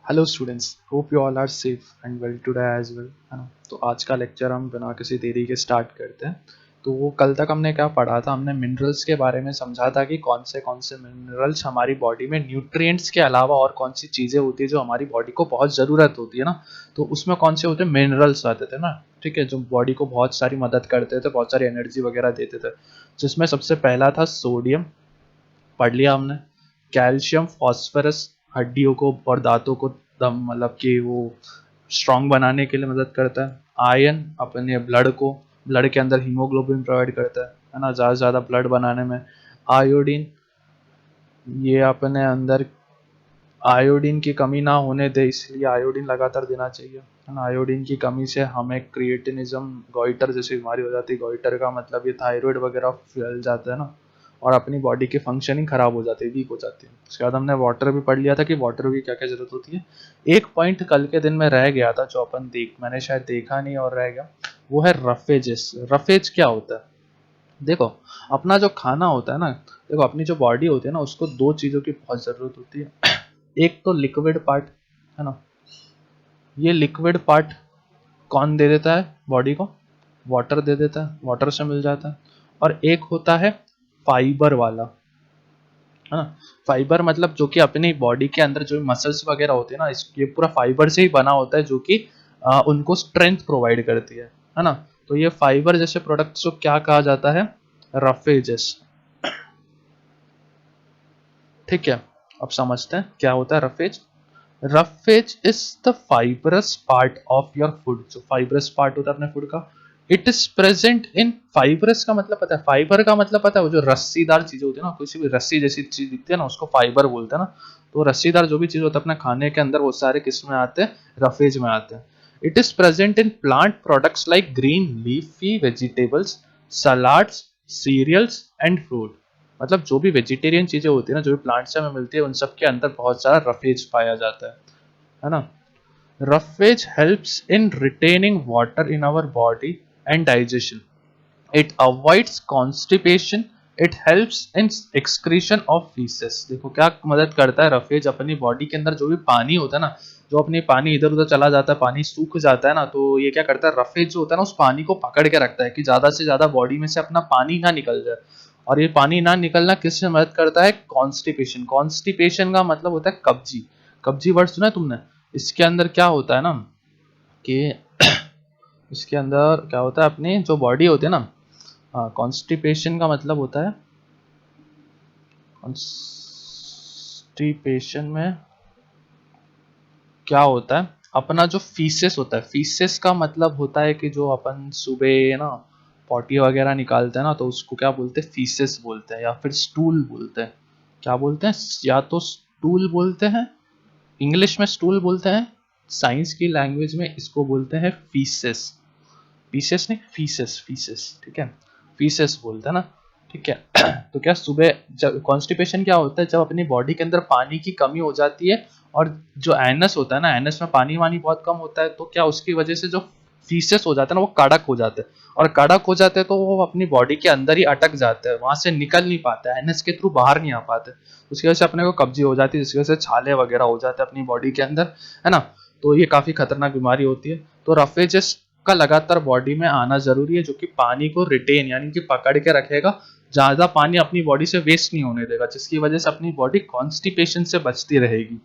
Hello students, hope you all are safe and well today as well, है ना। तो आज का लेक्चर हम बिना किसी देरी के स्टार्ट करते हैं। तो वो कल तक हमने क्या पढ़ा था, हमने मिनरल्स के बारे में समझा था कि कौन से मिनरल्स हमारी बॉडी में न्यूट्रिएंट्स के अलावा और कौन सी चीज़ें होती है जो हमारी बॉडी को बहुत ज़रूरत होती है ना। तो उसमें कौन से होते हैं, मिनरल्स आते थे ना, ठीक है, जो बॉडी को बहुत सारी मदद करते थे, बहुत सारी एनर्जी वगैरह देते थे। जिसमें सबसे पहला था सोडियम, पढ़ लिया हमने। कैल्शियम, फास्फोरस हड्डियों को और दांतों को दम मतलब कि वो स्ट्रांग बनाने के लिए मदद करता है। आयरन अपने ब्लड के अंदर हीमोग्लोबिन प्रोवाइड करता है ना, ज़्यादा से ज़्यादा ब्लड बनाने में। आयोडीन, ये अपने अंदर आयोडीन की कमी ना होने दे, इसलिए आयोडीन लगातार देना चाहिए, है ना। आयोडीन की कमी से हमें क्रिएटिनिज्म, गॉइटर जैसी बीमारी हो जाती है। गॉइटर का मतलब ये थायराइड वगैरह फैल जाता है ना, और अपनी बॉडी की फंक्शनिंग खराब हो जाती है, वीक हो जाती है। उसके बाद हमने वाटर भी पढ़ लिया था कि वाटर की क्या क्या जरूरत होती है। एक पॉइंट कल के दिन में रह गया था जो मैंने शायद देखा नहीं और रह गया, वो है रफेजेस। रफेज क्या होता है? देखो, अपना जो खाना होता है ना, देखो अपनी जो बॉडी होती है ना, उसको दो चीज़ों की बहुत ज़रूरत होती है। एक तो लिक्विड पार्ट, है ना। ये लिक्विड पार्ट कौन दे देता है बॉडी को? वाटर दे देता है, वाटर से मिल जाता है। और एक होता है फाइबर वाला, है ना। फाइबर मतलब जो कि अपनी बॉडी के अंदर जो मसल्स वगैरह होते हैं ना, ये पूरा फाइबर से ही बना होता है, जो कि उनको स्ट्रेंथ प्रोवाइड करती है ना। तो ये फाइबर जैसे प्रोडक्ट्स को क्या कहा जाता है? रफेजेस। ठीक है, अब समझते हैं क्या होता है roughage. Roughage is the fibrous part of your food. जो फाइबरस पार्ट होता है अपने फूड का, it is present in fibrous का मतलब पता है, फाइबर का मतलब पता है, वो जो रस्सीदार चीजें होती है ना, किसी भी रस्सी जैसी चीज दिखती है ना, उसको फाइबर बोलते हैं ना। तो रस्सीदार जो भी चीज होता है अपने खाने के अंदर, वो सारे किस में आते हैं? रफेज में आते हैं। It is present in plant products like green leafy vegetables, salads, cereals and fruit. मतलब जो भी वेजिटेरियन चीजें होती है ना, जो भी प्लांट से हमें मिलती है, उन सब के अंदर बहुत सारा रफेज पाया जाता है ना। Roughage helps in retaining water in our body and digestion. It avoids constipation. It helps in excretion of faeces. देखो क्या मदद करता है रफेज अपनी बॉडी के अंदर, जो भी पानी होता है ना, जो अपनी पानी इधर उधर चला जाता है, पानी सूख जाता है ना, तो ये क्या करता है, रफेज जो होता है ना, उस पानी को पकड़ के रखता है कि ज्यादा से ज्यादा बॉडी में से अपना पानी ना निकल जाए। और ये पानी ना निकलना किससे मदद करता है? कॉन्स्टिपेशन। कॉन्स्टिपेशन का मतलब होता है कब्जी। कब्जी वर्ड सुना है तुमने? इसके अंदर क्या होता है ना कि इसके अंदर क्या होता है, अपनी जो बॉडी होती है ना, हाँ, कॉन्स्टिपेशन का मतलब होता है, कॉन्स्टिपेशन में क्या होता है, अपना जो फीसेस होता है, फीसेस का मतलब होता है कि जो अपन सुबह ना पॉटी वगैरह निकालते हैं ना, तो उसको क्या बोलते हैं? फीसेस बोलते हैं, या फिर स्टूल बोलते हैं। क्या बोलते हैं? या तो स्टूल बोलते हैं, इंग्लिश में स्टूल बोलते हैं, साइंस की लैंग्वेज में इसको बोलते हैं फीसेस। पीसेस नहीं, फीसेस, फीसेस, ठीक है। फीसेस बोलते हैं ना, ठीक है। तो क्या सुबह जब कॉन्स्टिपेशन क्या होता है, जब अपनी बॉडी के अंदर पानी की कमी हो जाती है, और जो एनस होता है ना, एनस में पानी वानी बहुत कम होता है, तो क्या उसकी वजह से जो फीसेस हो जाते हैं ना, वो कड़क हो जाते हैं। और कड़क हो जाते हैं तो वो अपनी बॉडी के अंदर ही अटक जाते हैं, वहां से निकल नहीं पाते हैं, एनएस के थ्रू बाहर नहीं आ पाते। उसकी वजह से अपने को कब्जी हो जाती है, जिसकी वजह से छाले वगैरह हो जाते हैं अपनी बॉडी के अंदर, है ना। तो ये काफी खतरनाक बीमारी होती है। तो रफेजेस का लगातार बॉडी में आना जरूरी है, जो कि पानी को रिटेन यानी कि पकड़ के रखेगा, ज्यादा पानी अपनी बॉडी से वेस्ट नहीं होने देगा, जिसकी वजह से अपनी बॉडी कॉन्स्टिपेशन से बचती रहेगी।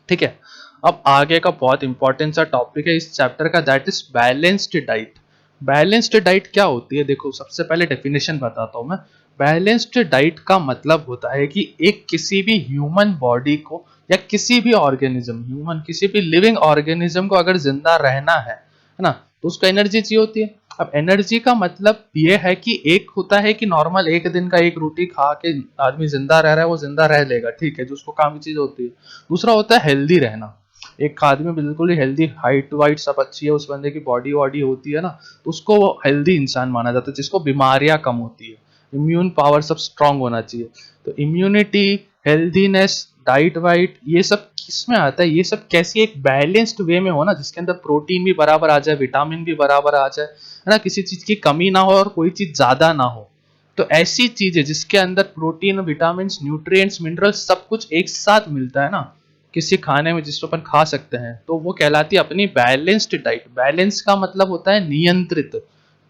ठीक है, अब आगे का बहुत इंपॉर्टेंट सा टॉपिक है इस चैप्टर का, that is balanced diet. Balanced diet क्या होती है? देखो, सबसे पहले डेफिनेशन बताता हूं मैं। बैलेंस्ड डाइट का मतलब होता है कि एक किसी भी ह्यूमन बॉडी को, या किसी भी ऑर्गेनिज्म, ह्यूमन किसी भी लिविंग ऑर्गेनिज्म को अगर जिंदा रहना है ना, तो उसको एनर्जी चाहिए होती है। अब एनर्जी का मतलब ये है कि एक होता है कि नॉर्मल एक दिन का एक रोटी खा के आदमी जिंदा रह रहा है, वो जिंदा रह लेगा, ठीक है, जो उसको काम की चीज होती है। दूसरा होता है हेल्दी रहना। एक आदमी बिल्कुल ही हेल्दी, हाइट वाइट सब अच्छी है, उस बंदे की बॉडी वॉडी होती है ना, तो उसको वो हेल्दी इंसान माना जाता है, जिसको बीमारियां कम होती है, इम्यून पावर सब स्ट्रांग होना चाहिए। तो इम्यूनिटी, हेल्दीनेस, डाइट वाइट, ये सब किसमें आता है? ये सब कैसी एक बैलेंस्ड वे में हो ना, जिसके अंदर प्रोटीन भी बराबर आ जाए, विटामिन भी बराबर आ जाए, है ना, किसी चीज की कमी ना हो और कोई चीज ज्यादा ना हो। तो ऐसी चीज है जिसके अंदर प्रोटीन, विटामिन, न्यूट्रिएंट्स, मिनरल्स सब कुछ एक साथ मिलता है ना, किसी खाने में जिसको अपन खा सकते हैं तो वो कहलाती है अपनी बैलेंस्ड डाइट। बैलेंस का मतलब होता है नियंत्रित।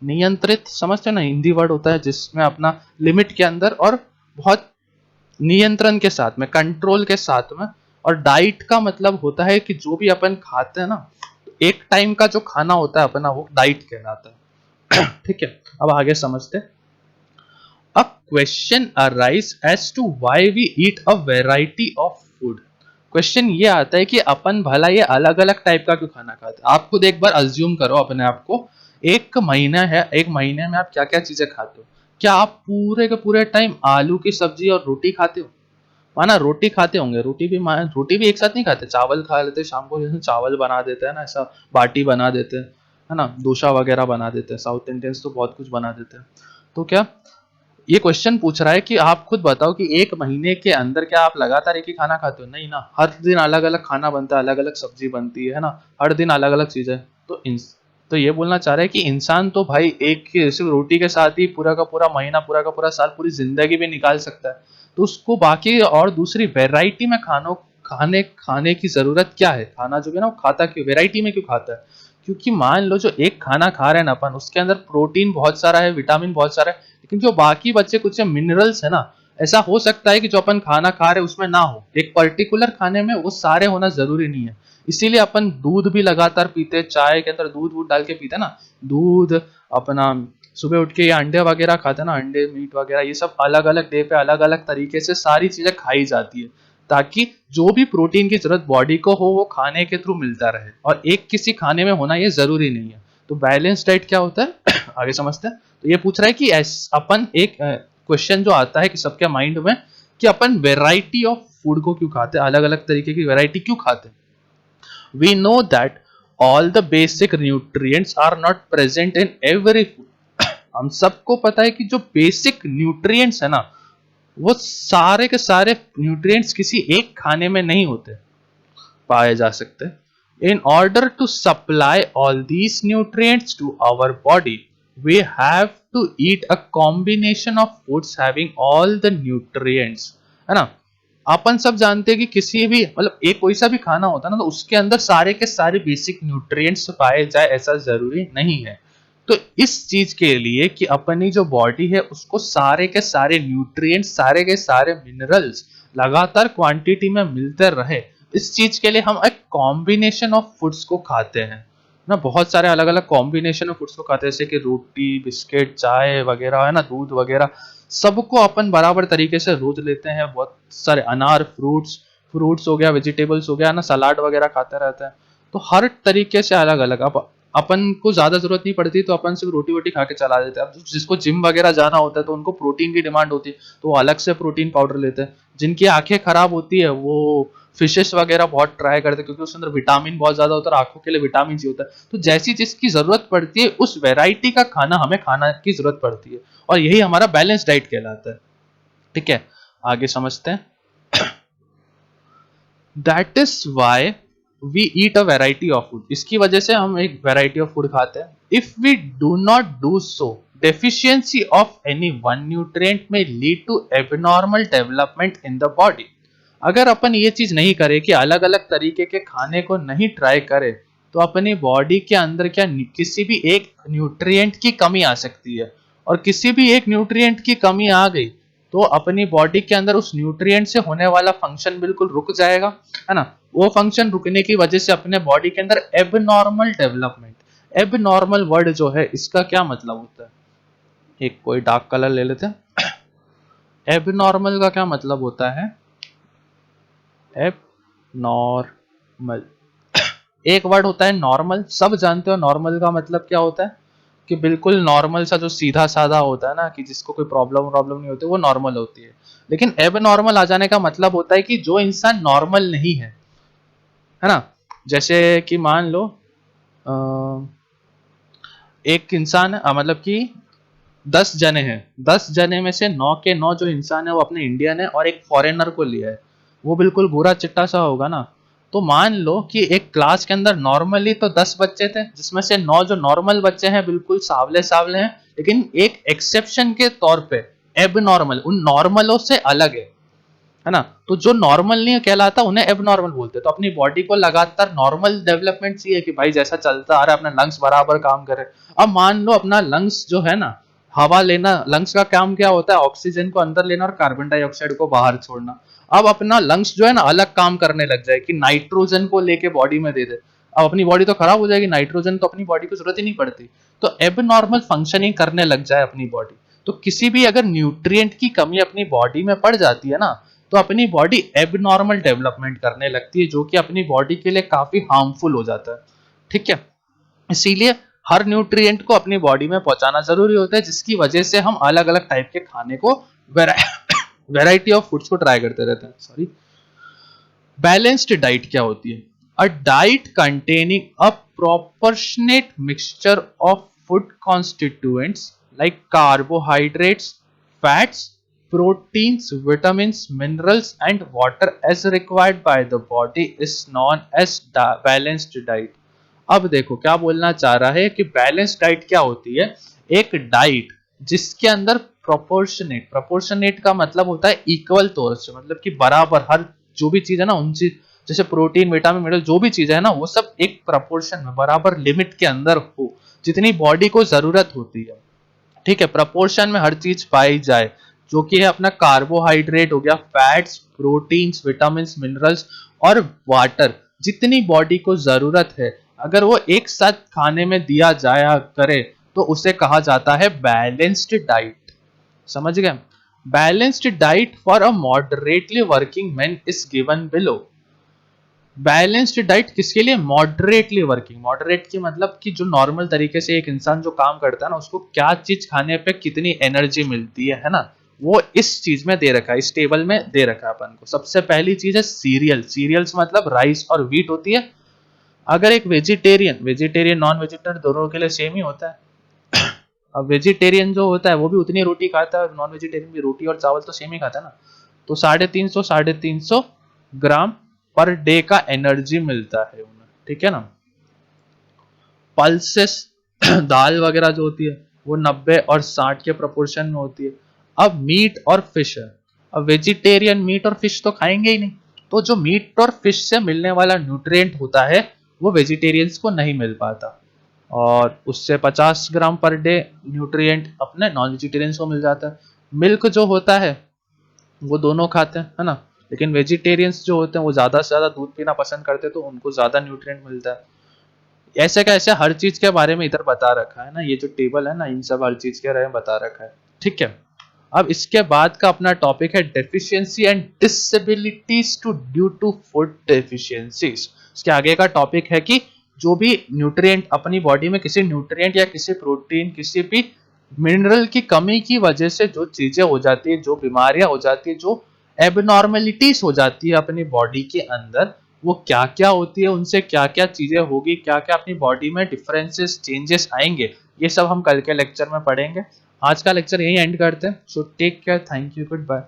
नियंत्रित समझते हैं ना, हिंदी वर्ड होता है जिसमें अपना लिमिट के अंदर और बहुत नियंत्रण के साथ में, कंट्रोल के साथ में। और डाइट का मतलब होता है कि जो भी अपन खाते हैं ना, एक टाइम का जो खाना होता है अपना, वो डाइट कहलाता है। ठीक है, अब आगे समझते हैं। A question arise as to why we eat a variety of food। Question ये आता है कि अपन भला ये अलग अलग टाइप का क्यों खाना खाते हैं। आप खुद एक बार अज्यूम करो अपने आप को, एक महीना है, एक महीने में आप क्या क्या चीजें खाते हो। क्या आप पूरे के पूरे टाइम आलू की सब्जी और रोटी खाते हो? माना रोटी खाते होंगे, रोटी भी एक साथ नहीं खाते, चावल खा लेते शाम को, जैसे चावल बना देते हैं ना, ऐसा बाटी बना देते हैं, है ना, डोसा वगैरह बना देते हैं। साउथ इंडियंस तो बहुत कुछ बना देते हैं। तो क्या ये क्वेश्चन पूछ रहा है कि आप खुद बताओ कि एक महीने के अंदर क्या आप लगातार एक ही खाना खाते हो? नहीं ना, हर दिन अलग अलग खाना बनता है, अलग अलग सब्जी बनती है ना, हर दिन अलग अलग चीजें। तो तो ये बोलना चाह रहे हैं कि इंसान तो भाई एक सिर्फ रोटी के साथ ही पूरा का पूरा महीना, पूरा का पूरा साल, पूरी जिंदगी भी निकाल सकता है। तो उसको बाकी और दूसरी वेराइटी में खाने खाने की जरूरत क्या है? खाना जो है ना, वो खाता क्यों, वेराइटी में क्यों खाता है? क्योंकि मान लो जो एक खाना खा रहे हैं ना अपन, उसके अंदर प्रोटीन बहुत सारा है, विटामिन बहुत सारा है, लेकिन जो बाकी बच्चे कुछ मिनरल्स है ना, ऐसा हो सकता है कि जो अपन खाना खा रहे हैं उसमें ना हो। एक पर्टिकुलर खाने में वो सारे होना जरूरी नहीं है। इसीलिए अपन दूध भी लगातार पीते हैं, चाय के अंदर दूध वूध डाल के पीते हैं ना, दूध अपना सुबह उठ के, या अंडे वगैरह खाते हैं ना, अंडे मीट वगैरह, ये सब अलग अलग डे पे अलग अलग तरीके से सारी चीजें खाई जाती है, ताकि जो भी प्रोटीन की जरूरत बॉडी को हो वो खाने के थ्रू मिलता रहे, और एक किसी खाने में होना ये जरूरी नहीं है। तो बैलेंस डाइट क्या होता है आगे समझते हैं। तो ये पूछ रहा है कि अपन एक क्वेश्चन जो आता है कि सबके माइंड में, कि अपन वेराइटी ऑफ फूड को क्यों खाते हैं, अलग अलग तरीके की वेराइटी क्यों खाते हैं। We know that all the basic nutrients are not present in every food. हम सबको पता है कि जो बेसिक न्यूट्रिएंट्स है ना, वो सारे के सारे न्यूट्रिएंट्स किसी एक खाने में नहीं होते, पाए जा सकते। In order to supply all these nutrients to our body, we have to eat a combination of foods having all the nutrients, है ना। अपन सब जानते हैं कि किसी भी मतलब एक कोई सा भी खाना होता है ना, तो उसके अंदर सारे के सारे बेसिक न्यूट्रिएंट्स पाए जाए ऐसा जरूरी नहीं है। तो इस चीज के लिए कि अपनी जो बॉडी है उसको सारे के सारे न्यूट्रिएंट्स, सारे के सारे मिनरल्स लगातार क्वांटिटी में मिलते रहे, इस चीज के लिए हम एक कॉम्बिनेशन ऑफ फूड्स को खाते हैं ना। बहुत सारे अलग अलग कॉम्बिनेशन ऑफ फूड्स को खाते हैं, जैसे कि रोटी, बिस्किट, चाय वगैरह, है ना, दूध वगैरह, सबको अपन बराबर तरीके से रोज लेते हैं। बहुत सारे अनार, फ्रूट्स फ्रूट्स हो गया, वेजिटेबल्स हो गया ना, सलाद वगैरह खाते रहते हैं। तो हर तरीके से अलग अलग। अब अपन को ज्यादा जरूरत नहीं पड़ती तो अपन सिर्फ रोटी वोटी खा के चला देते हैं। अब जिसको जिम वगैरह जाना होता है तो उनको प्रोटीन की डिमांड होती है, तो वो अलग से प्रोटीन पाउडर लेते हैं। जिनकी आंखें खराब होती है वो फिशेस वगैरह बहुत ट्राई करते हैं, क्योंकि उसके अंदर विटामिन बहुत ज्यादा होता है, आंखों के लिए विटामिन सी होता है। तो जैसी जिसकी जरूरत पड़ती है उस वैरायटी का खाना हमें खाना की जरूरत पड़ती है, और यही हमारा बैलेंस डाइट कहलाता है। ठीक है, आगे समझते हैं। That is why we eat a variety of food. इसकी वजह से हम एक वेराइटी ऑफ फूड खाते हैं। If we do not do so, deficiency of any one nutrient may lead to abnormal development in the body। अगर अपन ये चीज नहीं करें कि अलग अलग तरीके के खाने को नहीं ट्राई करें, तो अपनी बॉडी के अंदर क्या किसी भी एक न्यूट्रिएंट की कमी आ सकती है, और किसी भी एक न्यूट्रिएंट की कमी आ गई तो अपनी बॉडी के अंदर उस न्यूट्रिएंट से होने वाला फंक्शन बिल्कुल रुक जाएगा, है ना। वो फंक्शन रुकने की वजह से अपने बॉडी के अंदर एबनॉर्मल डेवलपमेंट, एबनॉर्मल वर्ड जो है इसका क्या मतलब होता है, एक कोई डार्क कलर ले लेते हैं। एबनॉर्मल का क्या मतलब होता है? एब नॉर्मल, एक वर्ड होता है नॉर्मल, सब जानते हो नॉर्मल का मतलब क्या होता है, कि बिल्कुल नॉर्मल सा, जो सीधा साधा होता है ना, कि जिसको कोई प्रॉब्लम प्रॉब्लम नहीं होती, वो नॉर्मल होती है। लेकिन एब नॉर्मल आ जाने का मतलब होता है कि जो इंसान नॉर्मल नहीं है ना। जैसे कि मान लो एक इंसान मतलब कि 10 जने हैं, 10 जने में से 9 के 9 जो इंसान है वो अपने इंडियन है, और एक फॉरेनर को लिया है, वो बिल्कुल भूरा चिट्टा सा होगा ना। तो मान लो कि एक क्लास के अंदर नॉर्मली तो 10 बच्चे थे, जिसमें से 9 जो नॉर्मल बच्चे हैं बिल्कुल सावले सावले हैं, लेकिन एक एक्सेप्शन के तौर पे एब नॉर्मल उन नॉर्मलों से अलग है है ना। तो जो नॉर्मल नहीं कहलाता उन्हें एबनॉर्मल बोलते हैं। तो अपनी बॉडी को लगातार नॉर्मल डेवलपमेंट चाहिए कि भाई जैसा चलता आ रहा है अपना लंग्स बराबर काम करे। अब मान लो अपना लंग्स जो है ना, हवा लेना, लंग्स का काम क्या होता है, ऑक्सीजन को अंदर लेना और कार्बन डाइऑक्साइड को बाहर छोड़ना। अब अपना लंग्स जो है ना अलग काम करने लग जाए कि नाइट्रोजन को लेके बॉडी में दे दे, अब अपनी बॉडी तो खराब हो जाएगी, नाइट्रोजन तो अपनी बॉडी को जरूरत ही नहीं पड़ती। तो एबनॉर्मल फंक्शनिंग करने लग जाए अपनी बॉडी। तो किसी भी अगर न्यूट्रिएंट की कमी अपनी बॉडी में पड़ जाती है ना, तो अपनी बॉडी एबनॉर्मल डेवलपमेंट करने लगती है, जो कि अपनी बॉडी के लिए काफी हार्मफुल हो जाता है। ठीक है, इसीलिए हर न्यूट्रिएंट को अपनी बॉडी में पहुंचाना जरूरी होता है, जिसकी वजह से हम अलग अलग टाइप के खाने को, वेराइटी ऑफ फूड्स को ट्राई करते रहते हैं। सॉरी। बैलेंस्ड डाइट क्या होती है? A diet containing a proportionate mixture of food constituents like carbohydrates, fats, proteins, vitamins, minerals, and water as required by the body is known as balanced diet. अब देखो क्या बोलना चाह रहा है कि बैलेंस डाइट क्या होती है? एक डाइट जिसके अंदर प्रोपोर्शनेट, प्रोपोर्शनेट का मतलब होता है इक्वल तौर से, मतलब कि बराबर हर जो भी चीज है ना, उन चीज जैसे प्रोटीन, विटामिन, मिनरल जो भी चीज है ना, वो सब एक प्रोपोर्शन में बराबर लिमिट के अंदर हो, जितनी बॉडी को जरूरत होती है। ठीक है, प्रपोर्शन में हर चीज पाई जाए, जो कि है अपना कार्बोहाइड्रेट हो गया, फैट्स, प्रोटीन्स, विटामिन, मिनरल्स और वाटर, जितनी बॉडी को जरूरत है अगर वो एक साथ खाने में दिया जाया करे तो उसे कहा जाता है बैलेंस्ड डाइट। समझ गए? Balanced diet for a moderately working man is given below. Balanced diet किसके लिए? Moderately working. मॉडरेट की मतलब कि जो नॉर्मल तरीके से एक इंसान जो काम करता है ना, उसको क्या चीज खाने पे कितनी एनर्जी मिलती है ना, वो इस चीज में दे रखा है, इस टेबल में दे रखा है अपन को। सबसे पहली चीज है सीरियल। सीरियल्स मतलब राइस और व्हीट होती है। अगर एक वेजिटेरियन, वेजिटेरियन नॉन वेजिटेरियन दोनों के लिए सेम ही होता है। अब वेजिटेरियन जो होता है वो भी उतनी रोटी खाता है और नॉन वेजिटेरियन भी रोटी और चावल तो सेम ही खाता है ना। तो 350 ग्राम पर डे का एनर्जी मिलता है उन्हें। ठीक है ना। पल्सेस दाल वगैरह जो होती है वो 90 और 60 के प्रोपोर्शन में होती है। अब मीट और फिश है। अब वेजिटेरियन मीट और फिश तो खाएंगे ही नहीं, तो जो मीट और फिश से मिलने वाला न्यूट्रिएंट होता है वो वेजिटेरियंस को नहीं मिल पाता, और उससे 50 ग्राम पर डे न्यूट्रिएंट अपने नॉन वेजिटेरियंस को मिल जाता है। मिल्क जो होता है वो दोनों खाते हैं, है ना, लेकिन वेजिटेरियंस जो होते हैं वो ज्यादा से ज्यादा दूध पीना पसंद करते हैं, तो उनको ज्यादा न्यूट्रिएंट मिलता है। ऐसे का ऐसे हर चीज के बारे में इधर बता रखा है ना, ये जो टेबल है ना, इन सब हर चीज के बारे में बता रखा है। ठीक है। अब इसके बाद का अपना टॉपिक है deficiency and disabilities to due to food deficiencies. इसके आगे का टॉपिक है कि जो भी न्यूट्रिएंट अपनी बॉडी में किसी न्यूट्रिएंट या किसी प्रोटीन, किसी भी मिनरल की कमी की वजह से जो चीजें हो जाती है, जो बीमारियां हो जाती है, जो एबनॉर्मेलिटीज हो जाती है अपनी बॉडी के अंदर, वो क्या क्या होती है, उनसे क्या क्या चीजें होगी, क्या क्या अपनी बॉडी में डिफरेंसेस, चेंजेस आएंगे, ये सब हम कल के लेक्चर में पढ़ेंगे। आज का लेक्चर यही एंड करते हैं। So take care, thank you, good bye.